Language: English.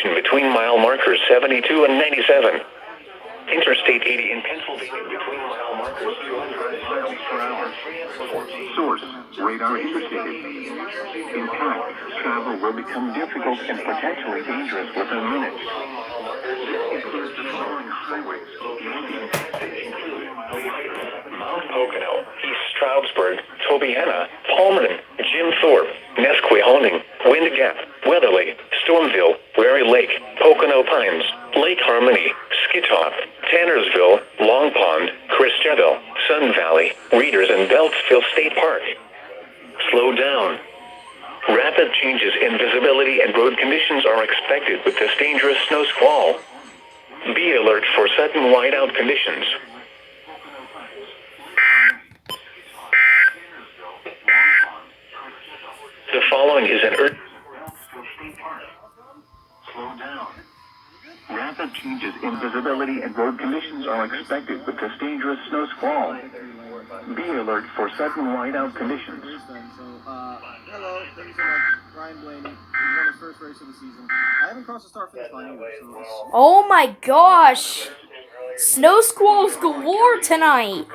Between mile markers 72 and 97. Interstate 80 in Pennsylvania between mile markers 200 miles per hour. Source, radar indicated. In fact, travel will become difficult and potentially dangerous within minutes. This includes the following highways. Mount Pocono, East Stroudsburg, Tobiana, Palmerton, Jim Thorpe, Nesquehoning, Wind Gap, Weatherly, Stormville, Wary Lake, Pocono Pines, Lake Harmony, Skitoff, Tannersville, Long Pond, Christabel, Sun Valley, Reeders and Beltsville State Park. Slow down. Rapid changes in visibility and road conditions are expected with this dangerous snow squall. Be alert for sudden whiteout conditions. The following is an Slow down. Rapid changes in visibility and road conditions are expected with this dangerous snow squall. Be alert for sudden whiteout conditions. Hello, thank you so much. Ryan Blaney. He won his first race of the season. I haven't crossed the start finish line either, so Oh my gosh! Snow squalls galore tonight!